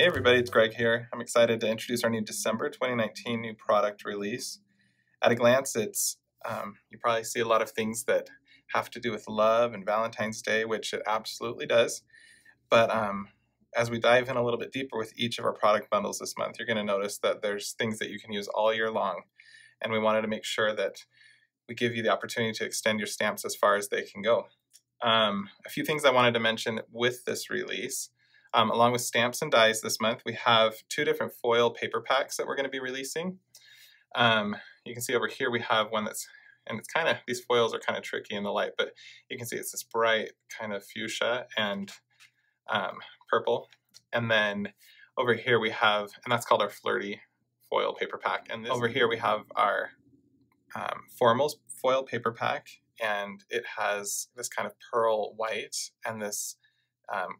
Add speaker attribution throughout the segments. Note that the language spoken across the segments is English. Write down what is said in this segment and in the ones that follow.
Speaker 1: Hey everybody, it's Greg here. I'm excited to introduce our new December 2019 new product release. At a glance, you probably see a lot of things that have to do with love and Valentine's Day, which it absolutely does. But as we dive in a little bit deeper with each of our product bundles this month, you're going to notice that there's things that you can use all year long. And we wanted to make sure that we give you the opportunity to extend your stamps as far as they can go. A few things I wanted to mention with this release. Along with stamps and dies this month, we have two different foil paper packs that we're going to be releasing. You can see over here we have one that's, and it's kind of, these foils are kind of tricky in the light, but you can see it's this bright kind of fuchsia and purple. And then over here we have, and that's called our Flirty foil paper pack. And over here we have our Formals foil paper pack, and it has this kind of pearl white and this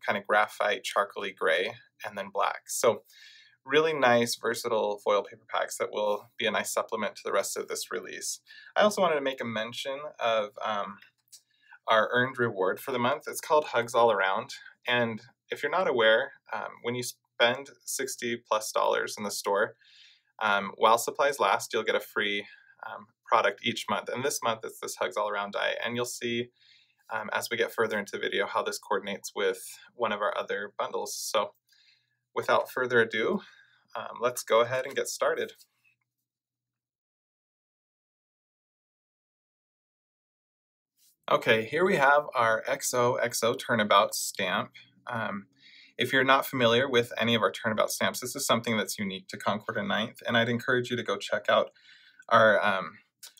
Speaker 1: kind of graphite charcoaly gray and then black. So really nice versatile foil paper packs that will be a nice supplement to the rest of this release. I also wanted to make a mention of our earned reward for the month. It's called Hugs All Around, and if you're not aware, when you spend $60+ in the store, while supplies last, you'll get a free product each month, and this month it's this Hugs All Around die, and you'll see as we get further into the video how this coordinates with one of our other bundles. So without further ado, let's go ahead and get started. Okay, here we have our XOXO Turnabout stamp. If you're not familiar with any of our Turnabout stamps, this is something that's unique to Concord 9th, and I'd encourage you to go check out our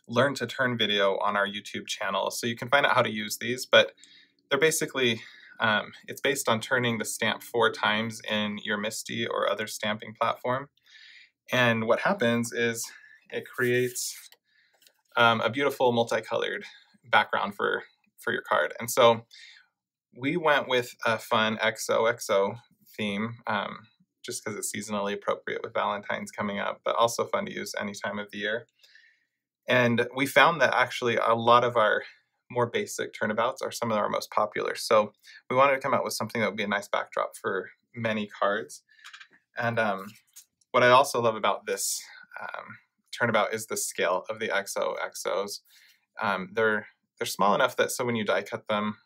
Speaker 1: Learn to Turn video on our YouTube channel so you can find out how to use these. But they're basically, it's based on turning the stamp 4 times in your MISTI or other stamping platform. And what happens is it creates a beautiful multicolored background for your card. And so we went with a fun XOXO theme, just because it's seasonally appropriate with Valentine's coming up, but also fun to use any time of the year. And we found that actually a lot of our more basic turnabouts are some of our most popular. So we wanted to come out with something that would be a nice backdrop for many cards. And what I also love about this turnabout is the scale of the XOXOs. They're small enough that so when you die cut them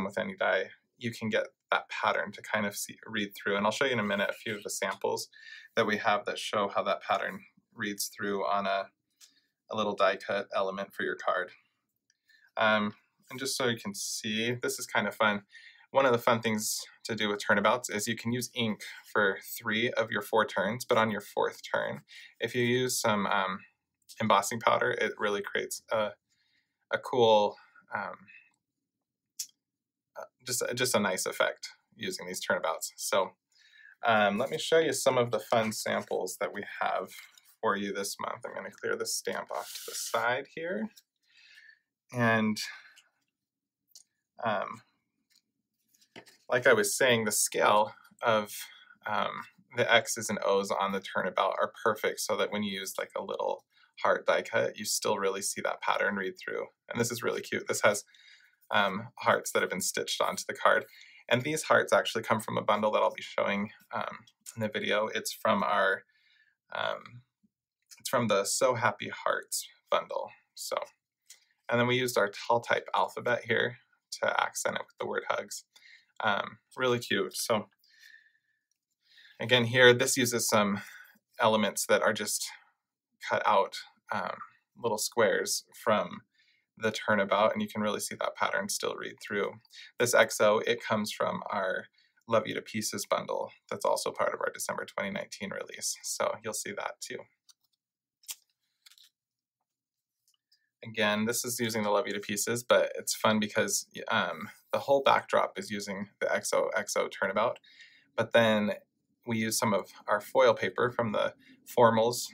Speaker 1: with any die, you can get that pattern to kind of read through. And I'll show you in a minute a few of the samples that we have that show how that pattern reads through on a little die cut element for your card. And just so you can see, this is kind of fun. One of the fun things to do with turnabouts is you can use ink for 3 of your 4 turns, but on your 4th turn, if you use some embossing powder, it really creates a cool, just a nice effect using these turnabouts. So let me show you some of the fun samples that we have for you this month. I'm going to clear this stamp off to the side here. And like I was saying, the scale of the X's and O's on the turnabout are perfect so that when you use like a little heart die cut, you still really see that pattern read through. And this is really cute. This has hearts that have been stitched onto the card. And these hearts actually come from a bundle that I'll be showing in the video. It's from our it's from the So Happy Hearts bundle. So, and then we used our tall type alphabet here to accent it with the word hugs. Really cute. So again here, this uses some elements that are just cut out little squares from the turnabout, and you can really see that pattern still read through. This XO, it comes from our Love You to Pieces bundle that's also part of our December 2019 release. So you'll see that too. Again, this is using the Love You to Pieces, but it's fun because the whole backdrop is using the XOXO turnabout, but then we use some of our foil paper from the Formals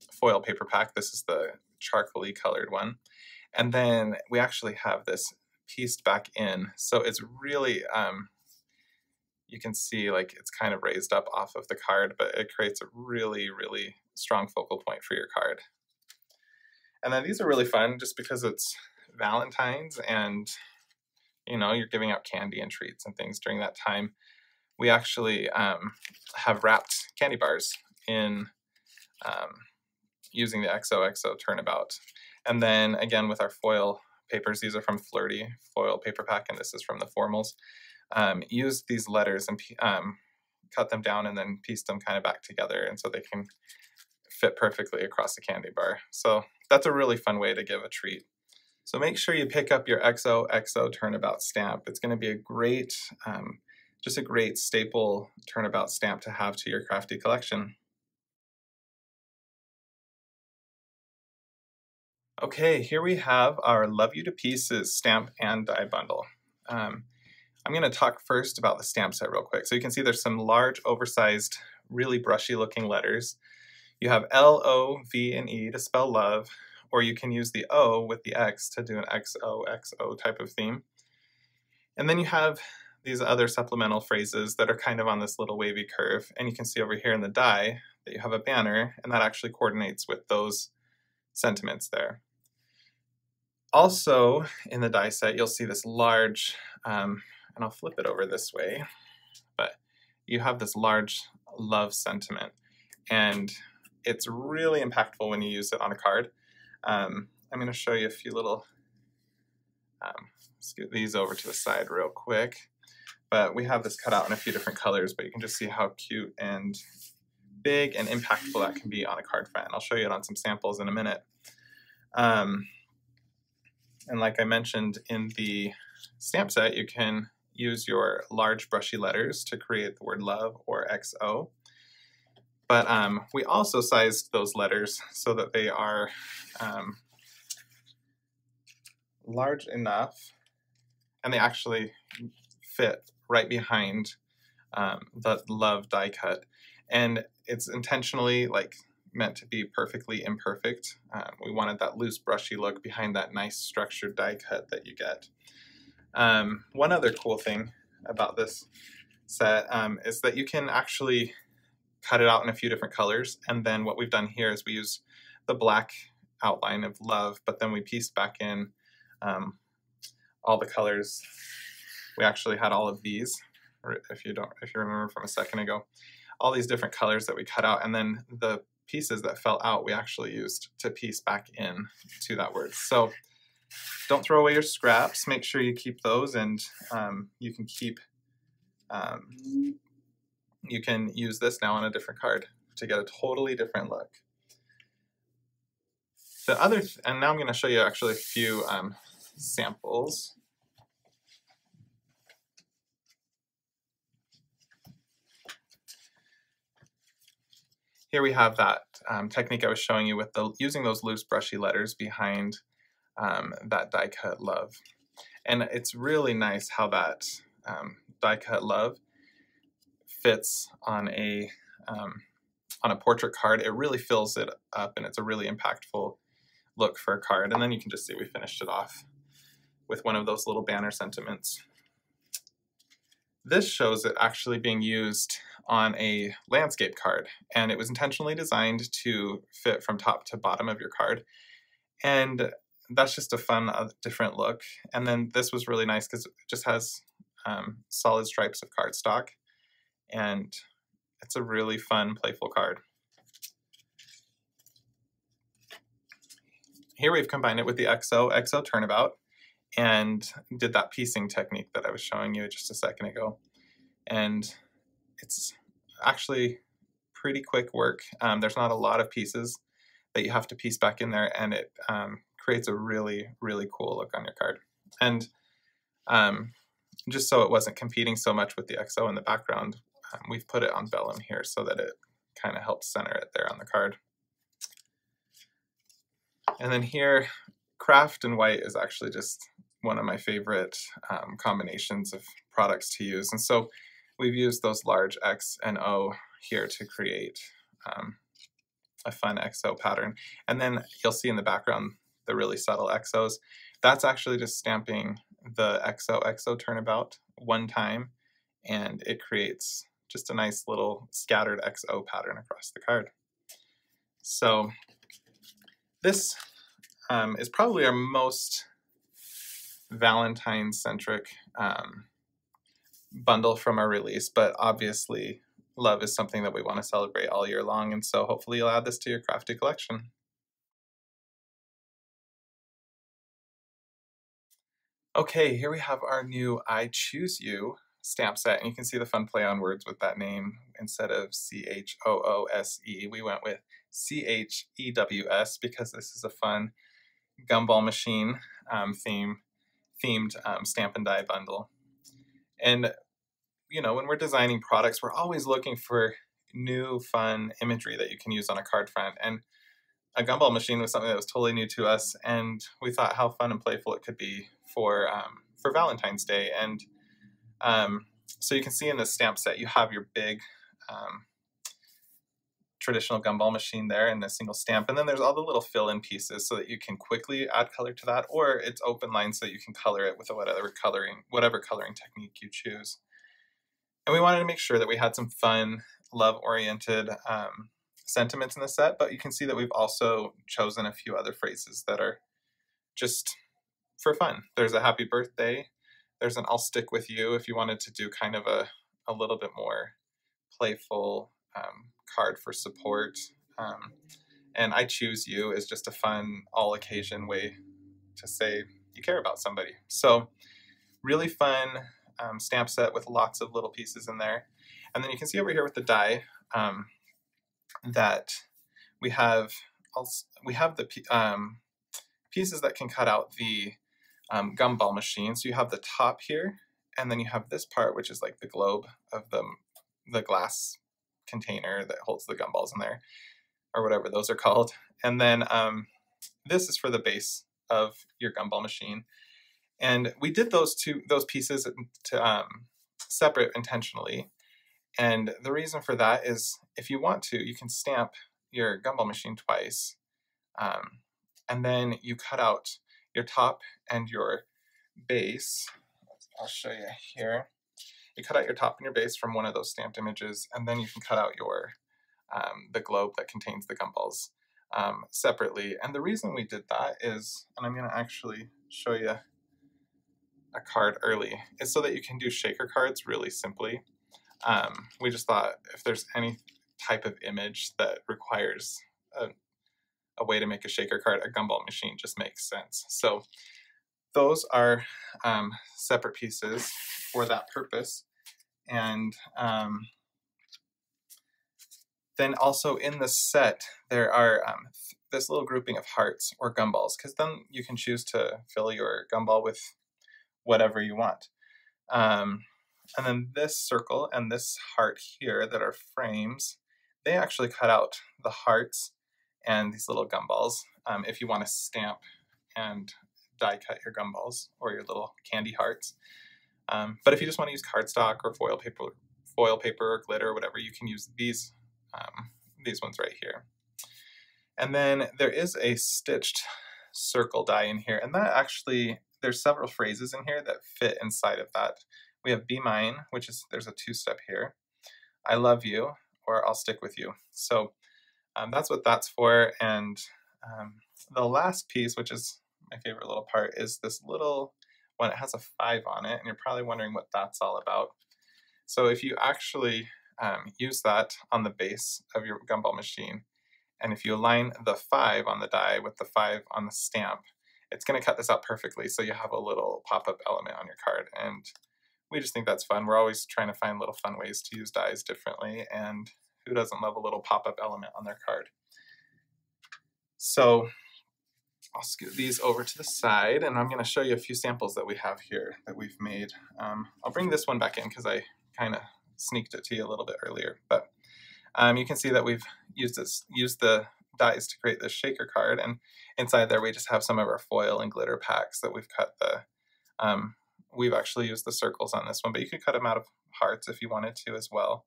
Speaker 1: foil paper pack. This is the charcoaly colored one. And then we actually have this pieced back in. So it's really, you can see like it's kind of raised up off of the card, but it creates a really, really strong focal point for your card. And then these are really fun just because it's Valentine's and, you know, you're giving out candy and treats and things during that time. we actually have wrapped candy bars in using the XOXO Turnabout. And then again with our foil papers, these are from Flirty foil paper pack, and this is from the Formals. Use these letters and cut them down and then piece them kind of back together, and so they can fit perfectly across the candy bar. So that's a really fun way to give a treat. So make sure you pick up your XOXO Turnabout stamp. It's going to be a great, just a great staple Turnabout stamp to have to your crafty collection. Okay, here we have our Love You to Pieces stamp and die bundle. I'm going to talk first about the stamp set real quick. So you can see there's some large, oversized, really brushy looking letters. You have L, O, V, and E to spell love, or you can use the O with the X to do an XOXO type of theme. And then you have these other supplemental phrases that are kind of on this little wavy curve. And you can see over here in the die that you have a banner, and that actually coordinates with those sentiments there. Also in the die set, you'll see this large, and I'll flip it over this way, but you have this large love sentiment, and it's really impactful when you use it on a card. I'm going to show you a few little, scoot these over to the side real quick, but we have this cut out in a few different colors, but you can just see how cute and big and impactful that can be on a card front. And I'll show you it on some samples in a minute. And like I mentioned in the stamp set, you can use your large brushy letters to create the word love or XO. But we also sized those letters so that they are large enough, and they actually fit right behind the love die cut. And it's intentionally meant to be perfectly imperfect. We wanted that loose brushy look behind that nice structured die cut that you get. One other cool thing about this set is that you can actually cut it out in a few different colors, and then what we've done here is we use the black outline of love, but then we pieced back in all the colors. We actually had all of these, if you remember from a second ago, all these different colors that we cut out, and then the pieces that fell out we actually used to piece back in to that word. So don't throw away your scraps, make sure you keep those, and you can keep you can use this now on a different card to get a totally different look. The other and now I'm going to show you actually a few samples. Here we have that technique I was showing you with using those loose brushy letters behind that die cut love. And it's really nice how that die cut love fits on a portrait card. It really fills it up, and it's a really impactful look for a card. And then you can just see we finished it off with one of those little banner sentiments. This shows it actually being used on a landscape card, and it was intentionally designed to fit from top to bottom of your card. And that's just a fun, different look. And then this was really nice because it just has solid stripes of cardstock, and it's a really fun, playful card. Here we've combined it with the XOXO Turnabout and did that piecing technique that I was showing you just a second ago. And it's actually pretty quick work. There's not a lot of pieces that you have to piece back in there, and it creates a really, really cool look on your card. And just so it wasn't competing so much with the XO in the background, we've put it on vellum here so that it kind of helps center it there on the card. And then here, craft and white is actually just one of my favorite combinations of products to use. And so we've used those large X and O here to create a fun XO pattern. And then you'll see in the background the really subtle XOs. That's actually just stamping the XOXO Turnabout one time, and it creates just a nice little scattered XO pattern across the card. So this is probably our most Valentine-centric bundle from our release, but obviously love is something that we want to celebrate all year long, and so hopefully you'll add this to your crafty collection. Okay, here we have our new I Choose You stamp set, and you can see the fun play on words with that name. Instead of CHOOSE, we went with CHEWS because this is a fun gumball machine themed stamp and die bundle. And when we're designing products, we're always looking for new fun imagery that you can use on a card front. And a gumball machine was something that was totally new to us, and we thought how fun and playful it could be for Valentine's Day. And so you can see in this stamp set, you have your big traditional gumball machine there and a single stamp, and then there's all the little fill-in pieces so that you can quickly add color to that, or it's open line so that you can color it with whatever coloring technique you choose. And we wanted to make sure that we had some fun, love-oriented sentiments in the set, but you can see that we've also chosen a few other phrases that are just for fun. There's a happy birthday. There's an I'll stick with you if you wanted to do kind of a little bit more playful card for support. And I Choose You is just a fun all-occasion way to say you care about somebody. So really fun stamp set with lots of little pieces in there. And then you can see over here with the die that we have the pieces that can cut out the gumball machine. So you have the top here, and then you have this part, which is like the globe of the glass container that holds the gumballs in there, or whatever those are called. And then this is for the base of your gumball machine. And we did those pieces to separate intentionally. And the reason for that is if you want to, you can stamp your gumball machine twice. And then you cut out your top and your base. I'll show you here. You cut out your top and your base from one of those stamped images, and then you can cut out your the globe that contains the gumballs separately. And the reason we did that is, and I'm going to actually show you a card early, is so that you can do shaker cards really simply. We just thought if there's any type of image that requires a way to make a shaker card, a gumball machine just makes sense. So those are separate pieces for that purpose. And then also in the set, there are this little grouping of hearts or gumballs, because then you can choose to fill your gumball with whatever you want. And then this circle and this heart here that are frames, they actually cut out the hearts and these little gumballs if you want to stamp and die cut your gumballs or your little candy hearts. But if you just want to use cardstock or foil paper or glitter or whatever, you can use these ones right here. And then there is a stitched circle die in here, and that actually, there's several phrases in here that fit inside of that. We have Be Mine, which is, there's a two-step here. I love you, or I'll stick with you. So that's what that's for. And the last piece, which is my favorite little part, is this little one. It has a 5 on it, and you're probably wondering what that's all about. So if you actually use that on the base of your gumball machine, and if you align the 5 on the die with the 5 on the stamp, it's going to cut this out perfectly, so you have a little pop-up element on your card. And we just think that's fun. We're always trying to find little fun ways to use dies differently, and who doesn't love a little pop-up element on their card? So I'll scoot these over to the side, and I'm going to show you a few samples that we have here that we've made. I'll bring this one back in because I kind of sneaked it to you a little bit earlier, but you can see that we've used the dies to create this shaker card, and inside there we just have some of our foil and glitter packs that we've cut we've actually used the circles on this one, but you could cut them out of hearts if you wanted to as well.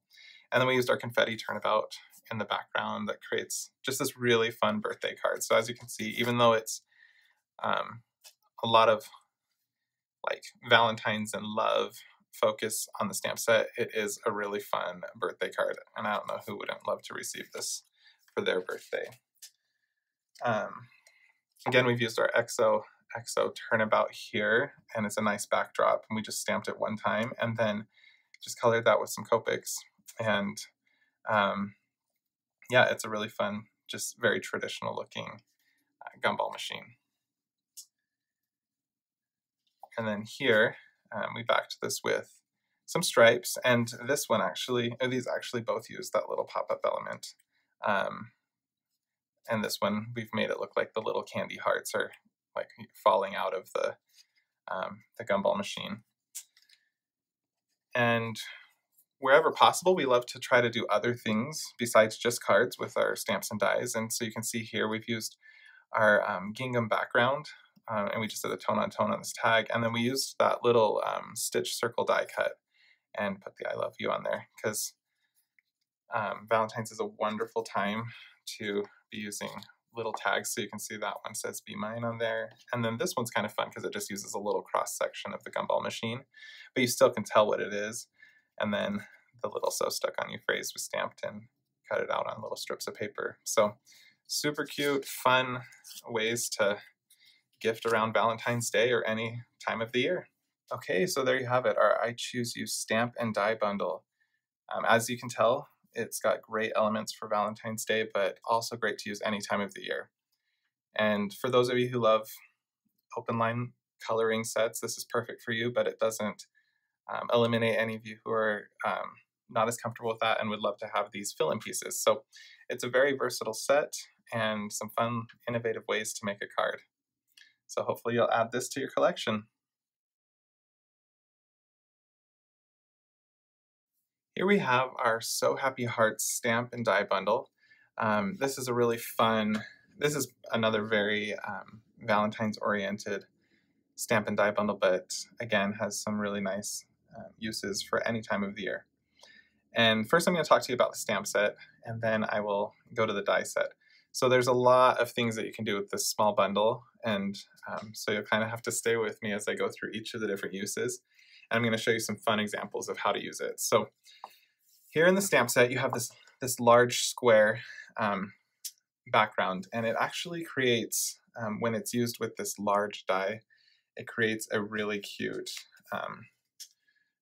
Speaker 1: And then we used our confetti turnabout in the background that creates just this really fun birthday card. So as you can see, even though it's a lot of like Valentine's and love focus on the stamp set, it is a really fun birthday card, and I don't know who wouldn't love to receive this for their birthday. Again, we've used our XOXO Turnabout here, and it's a nice backdrop, and we just stamped it one time, and then just colored that with some Copics, and yeah, it's a really fun, just very traditional looking gumball machine. And then here, we backed this with some stripes, and this one actually, or these actually both use that little pop-up element. And this one, we've made it look like the little candy hearts are like falling out of the gumball machine. And wherever possible, we love to try to do other things besides just cards with our stamps and dies. And so you can see here we've used our gingham background, and we just did a tone on this tag. And then we used that little stitch circle die cut and put the I love you on there, because Valentine's is a wonderful time to be using little tags. So you can see that one says be mine on there. And then this one's kind of fun because it just uses a little cross section of the gumball machine, but you still can tell what it is. And then the little "so stuck on you" phrase was stamped and cut it out on little strips of paper. So super cute, fun ways to gift around Valentine's Day or any time of the year. Okay, so there you have it, our I Choose You stamp and die bundle. As you can tell, it's got great elements for Valentine's Day, but also great to use any time of the year. And for those of you who love open line coloring sets, this is perfect for you, but it doesn't eliminate any of you who are not as comfortable with that and would love to have these fill-in pieces. So it's a very versatile set and some fun, innovative ways to make a card. So hopefully you'll add this to your collection. Here we have our So Happy Hearts stamp and die bundle. This is a really fun, this is another very Valentine's oriented stamp and die bundle, but again has some really nice uses for any time of the year. And first I'm going to talk to you about the stamp set, and then I will go to the die set. So there's a lot of things that you can do with this small bundle, and so you'll kind of have to stay with me as I go through each of the different uses. And I'm going to show you some fun examples of how to use it. So here in the stamp set, you have this large square background, and it actually creates, when it's used with this large die, it creates a really cute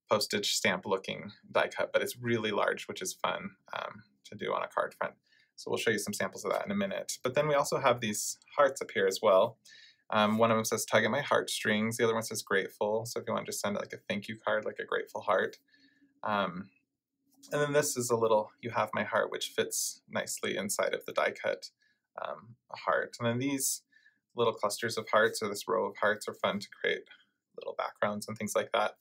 Speaker 1: postage stamp looking die cut, but it's really large, which is fun to do on a card front. So we'll show you some samples of that in a minute. But then we also have these hearts up here as well. One of them says tug at my heartstrings. The other one says grateful. So if you want to just send like a thank you card, like a grateful heart. And then this is a little you have my heart, which fits nicely inside of the die cut a heart. And then these little clusters of hearts, or this row of hearts, are fun to create little backgrounds and things like that.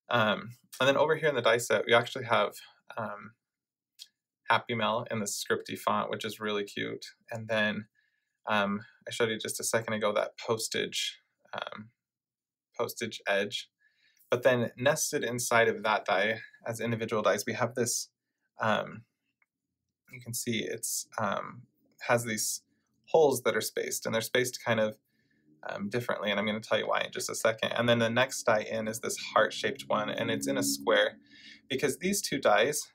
Speaker 1: And then over here in the die set, we actually have Happy Mail in the scripty font, which is really cute. And then I showed you just a second ago that postage edge. But then nested inside of that die as individual dies, we have this, you can see it's has these holes that are spaced, and they're spaced kind of differently, and I'm going to tell you why in just a second. And then the next die in is this heart-shaped one, and it's in a square, because these two dies,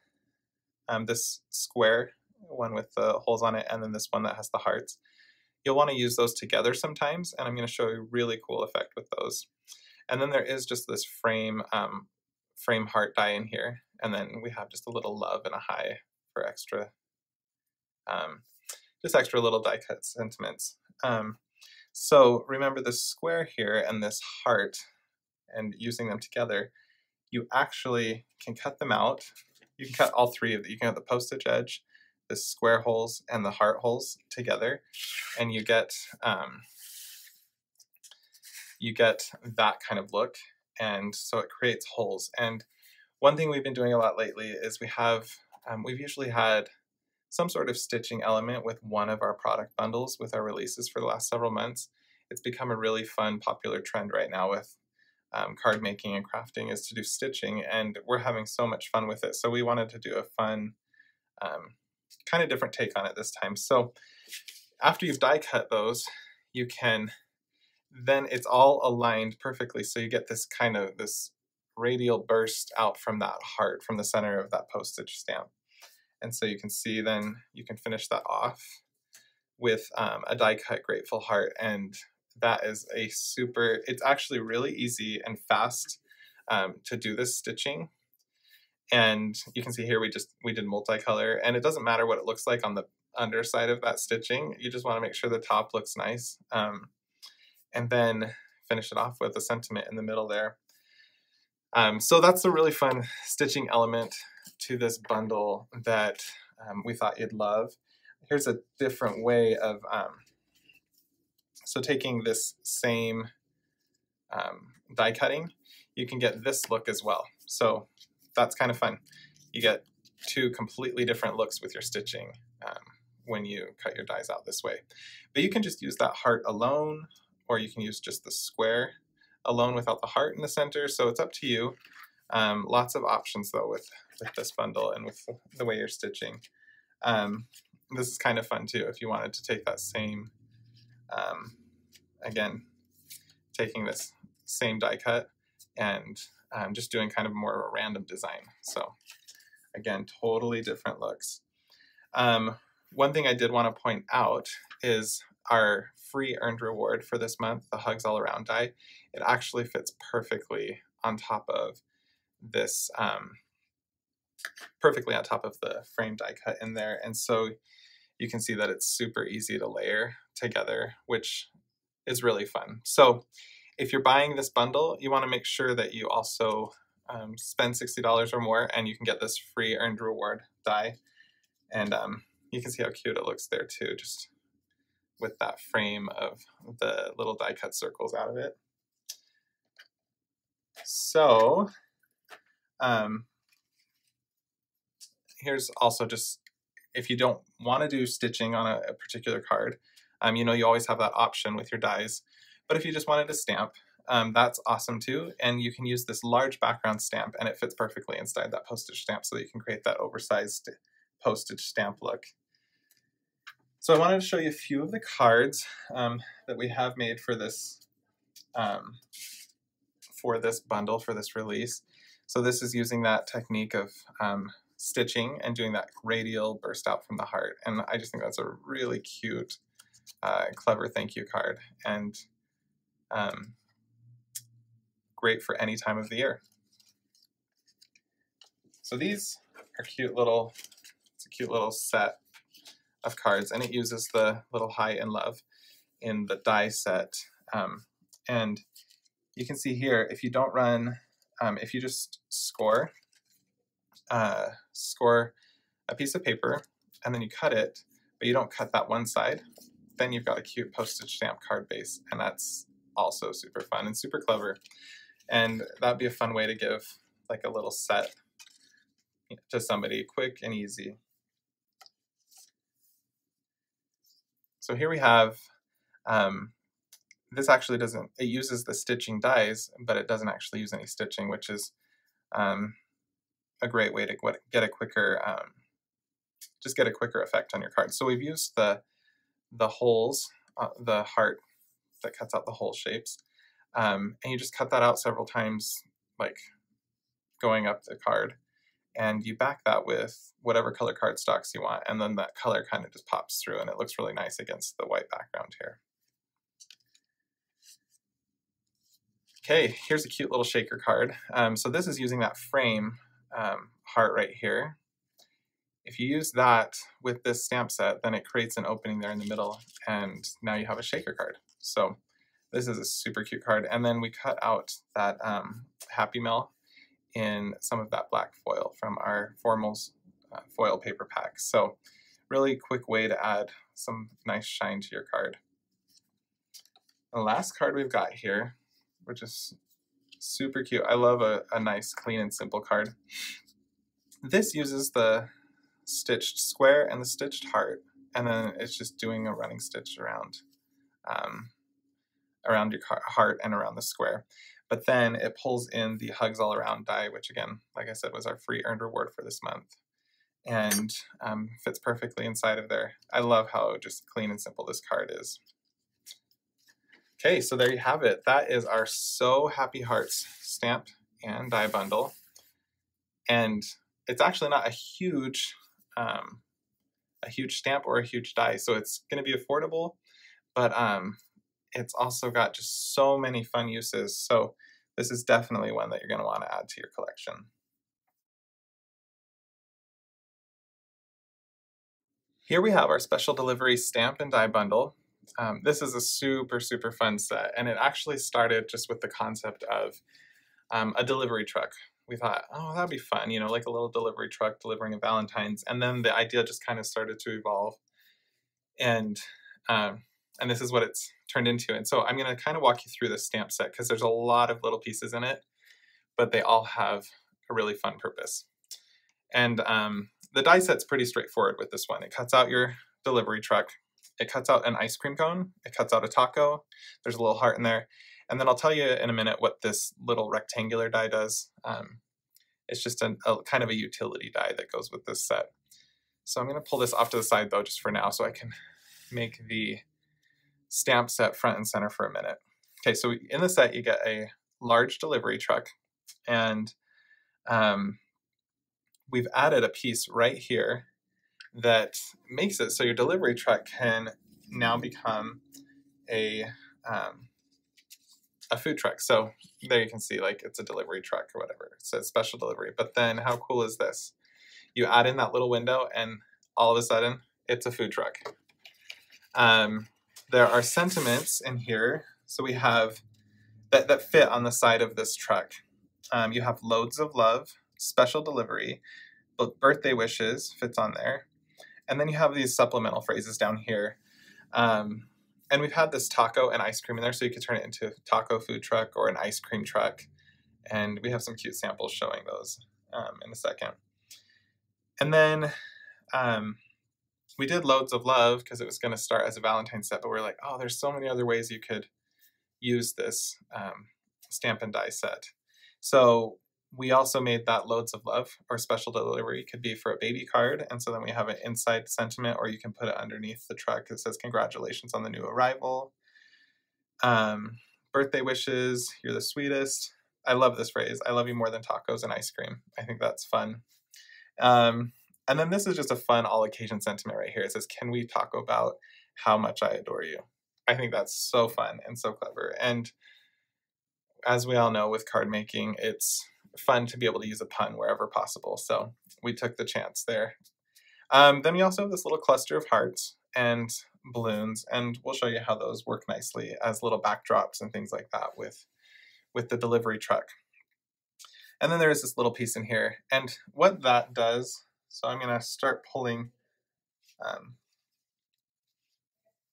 Speaker 1: this square one with the holes on it, and then this one that has the hearts, you'll want to use those together sometimes, and I'm going to show you a really cool effect with those. And then there is just this frame heart die in here, and then we have just a little love and a high for extra, just extra little die cut sentiments. So remember this square here and this heart, and using them together, you actually can cut them out. You can cut all three of them. You can have the postage edge, the square holes, and the heart holes together, and you get that kind of look, and so it creates holes. And one thing we've been doing a lot lately is we've usually had some sort of stitching element with one of our product bundles with our releases for the last several months. It's become a really fun, popular trend right now with card making and crafting, is to do stitching, and we're having so much fun with it. So we wanted to do a fun, kind of different take on it this time. So after you've die cut those, you can, then it's all aligned perfectly. So you get this kind of this radial burst out from that heart, from the center of that postage stamp. And so you can see then you can finish that off with a die cut grateful heart. And that is it's actually really easy and fast to do this stitching. And you can see here we did multicolor, and it doesn't matter what it looks like on the underside of that stitching. You just want to make sure the top looks nice, and then finish it off with a sentiment in the middle there. So that's a really fun stitching element to this bundle that we thought you'd love. Here's a different way of so taking this same die cutting, you can get this look as well. So that's kind of fun. You get two completely different looks with your stitching when you cut your dies out this way. But you can just use that heart alone, or you can use just the square alone without the heart in the center. So it's up to you. Lots of options though with this bundle and with the way you're stitching. This is kind of fun too if you wanted to take that same, again, taking this same die cut and just doing kind of more of a random design. So again, totally different looks. One thing I did want to point out is our free earned reward for this month, the Hugs All Around die. It actually fits perfectly on top of this, perfectly on top of the frame die cut in there. And so you can see that it's super easy to layer together, which is really fun. So if you're buying this bundle, you want to make sure that you also spend $60 or more, and you can get this free earned reward die. And you can see how cute it looks there too, just with that frame of the little die cut circles out of it. So here's also just, if you don't want to do stitching on a particular card, you know, you always have that option with your dies. But if you just wanted to stamp, that's awesome too. And you can use this large background stamp, and it fits perfectly inside that postage stamp, so that you can create that oversized postage stamp look. So I wanted to show you a few of the cards that we have made for this bundle, for this release. So this is using that technique of stitching and doing that radial burst out from the heart. And I just think that's a really cute, clever thank you card, and great for any time of the year. So these are cute little, it's a cute little set of cards, and it uses the little Hi in Love in the die set. And you can see here, if you don't run, if you just score a piece of paper and then you cut it, but you don't cut that one side, then you've got a cute postage stamp card base, and that's also super fun and super clever. And that'd be a fun way to give like a little set to somebody, quick and easy. So here we have, this actually doesn't, it uses the stitching dies, but it doesn't actually use any stitching, which is a great way to get a quicker, just get a quicker effect on your card. So we've used the holes, the heart that cuts out the hole shapes, and you just cut that out several times, like going up the card, and you back that with whatever color cardstocks you want, and then that color kind of just pops through, and it looks really nice against the white background here. Okay, here's a cute little shaker card. So this is using that frame heart right here. If you use that with this stamp set, then it creates an opening there in the middle, and now you have a shaker card. So this is a super cute card. And then we cut out that Happy Mail in some of that black foil from our Formals foil paper pack. So really quick way to add some nice shine to your card. The last card we've got here, which is super cute. I love a nice, clean and simple card. This uses the stitched square and the stitched heart, and then it's just doing a running stitch around around your heart and around the square. But then it pulls in the Hugs All Around die, which again, like I said, was our free earned reward for this month, and fits perfectly inside of there. I love how just clean and simple this card is. Okay, so there you have it. That is our So Happy Hearts stamp and die bundle. And it's actually not a huge stamp or a huge die, so it's going to be affordable, but it's also got just so many fun uses. So this is definitely one that you're going to want to add to your collection. Here we have our special delivery stamp and die bundle. This is a super, super fun set, and it actually started just with the concept of a delivery truck. We thought, oh, that'd be fun, you know, like a little delivery truck delivering a Valentine's. And then the idea just kind of started to evolve, and this is what it's turned into. And so I'm going to kind of walk you through this stamp set because there's a lot of little pieces in it, but they all have a really fun purpose. And the die set's pretty straightforward with this one. It cuts out your delivery truck. It cuts out an ice cream cone. It cuts out a taco. There's a little heart in there. And then I'll tell you in a minute what this little rectangular die does. It's just a kind of a utility die that goes with this set. So I'm going to pull this off to the side though, just for now, so I can make the stamp set front and center for a minute. Okay, so in the set you get a large delivery truck, and we've added a piece right here that makes it so your delivery truck can now become a food truck. So there you can see, like, it's a delivery truck or whatever. It says special delivery. But then how cool is this? You add in that little window and all of a sudden it's a food truck. There are sentiments in here. So we have that fit on the side of this truck. You have loads of love, special delivery, birthday wishes fits on there. And then you have these supplemental phrases down here. And we've had this taco and ice cream in there, so you could turn it into a taco food truck or an ice cream truck. And we have some cute samples showing those in a second. And then we did loads of love because it was going to start as a Valentine's set, but we're like, oh, there's so many other ways you could use this stamp and die set. So we also made that loads of love, or special delivery could be for a baby card. And so then we have an inside sentiment, or you can put it underneath the truck. It says, congratulations on the new arrival. Birthday wishes, you're the sweetest. I love this phrase. I love you more than tacos and ice cream. I think that's fun. And then this is just a fun all occasion sentiment right here. It says, can we talk about how much I adore you? I think that's so fun and so clever. And as we all know with card making, it's fun to be able to use a pun wherever possible. So we took the chance there. Then we also have this little cluster of hearts and balloons, and we'll show you how those work nicely as little backdrops and things like that with the delivery truck. And then there is this little piece in here, and what that does, so I'm going to start pulling, I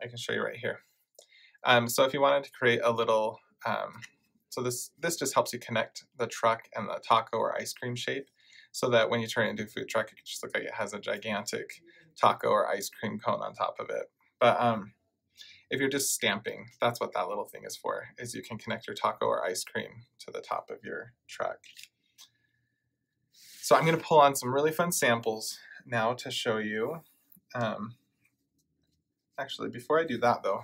Speaker 1: can show you right here. So if you wanted to create a little, so this just helps you connect the truck and the taco or ice cream shape, so that when you turn it into a food truck, it can just look like it has a gigantic taco or ice cream cone on top of it. But if you're just stamping, that's what that little thing is for, is you can connect your taco or ice cream to the top of your truck. So I'm going to pull on some really fun samples now to show you. Actually, before I do that though,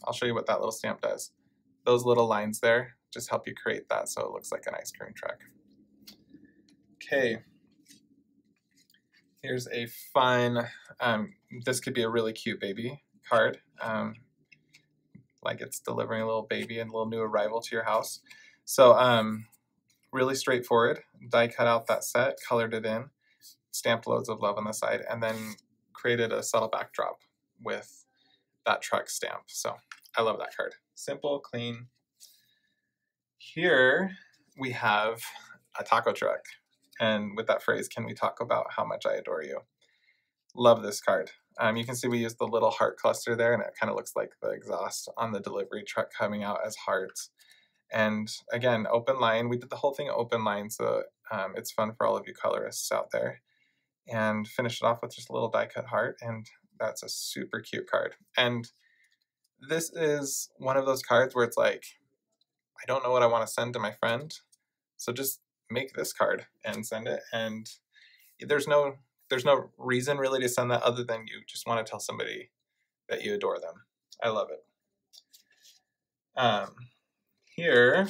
Speaker 1: I'll show you what that little stamp does. Those little lines there just help you create that so it looks like an ice cream truck. Okay, here's a fun, this could be a really cute baby card, like it's delivering a little baby and a little new arrival to your house. So really straightforward, die cut out that set, colored it in, stamped loads of love on the side, and then created a subtle backdrop with that truck stamp. So I love that card. Simple, clean. Here we have a taco truck. And with that phrase, can we talk about how much I adore you? Love this card. You can see we used the little heart cluster there, and it kind of looks like the exhaust on the delivery truck coming out as hearts. And again, open line. We did the whole thing open line, so it's fun for all of you colorists out there. And finished it off with just a little die cut heart, and that's a super cute card. And this is one of those cards where it's like, I don't know what I want to send to my friend, so just make this card and send it. And there's no reason really to send that other than you just want to tell somebody that you adore them. I love it. Here,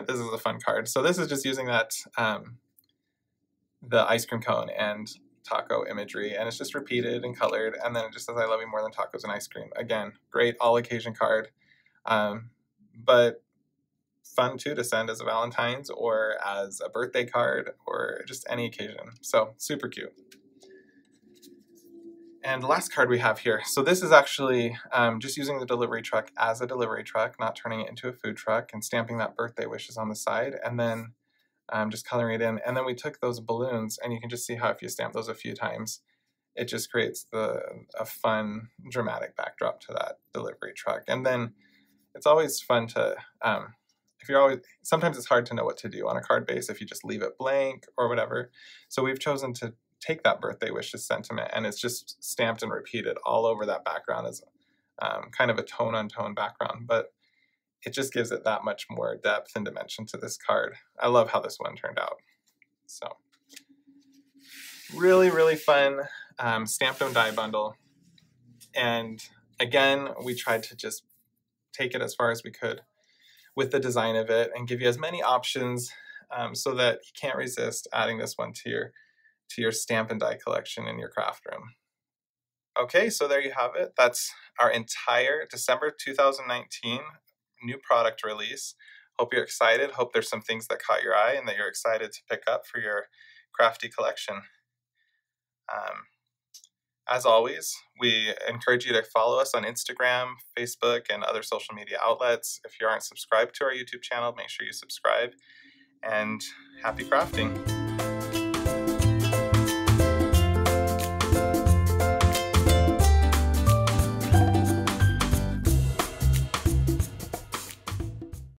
Speaker 1: this is a fun card. So this is just using that the ice cream cone and taco imagery, and it's just repeated and colored, and then it just says, I love you more than tacos and ice cream. Again, great all occasion card, but fun too to send as a Valentine's or as a birthday card or just any occasion. So super cute. And the last card we have here. So this is actually just using the delivery truck as a delivery truck, not turning it into a food truck, and stamping that birthday wishes on the side, and then just coloring it in. And then we took those balloons, and you can just see how if you stamp those a few times, it just creates a fun, dramatic backdrop to that delivery truck. And then it's always fun to, sometimes it's hard to know what to do on a card base if you just leave it blank or whatever. So we've chosen to take that birthday wishes sentiment, and it's just stamped and repeated all over that background as kind of a tone-on-tone background, but it just gives it that much more depth and dimension to this card. I love how this one turned out. So really, really fun Stamp Don't Die bundle. And again, we tried to just take it as far as we could with the design of it and give you as many options so that you can't resist adding this one to your Stamp and Die collection in your craft room. Okay, so there you have it. That's our entire December 2019 new product release. Hope you're excited. Hope there's some things that caught your eye and that you're excited to pick up for your crafty collection. As always, we encourage you to follow us on Instagram, Facebook, and other social media outlets. If you aren't subscribed to our YouTube channel, make sure you subscribe. And happy crafting!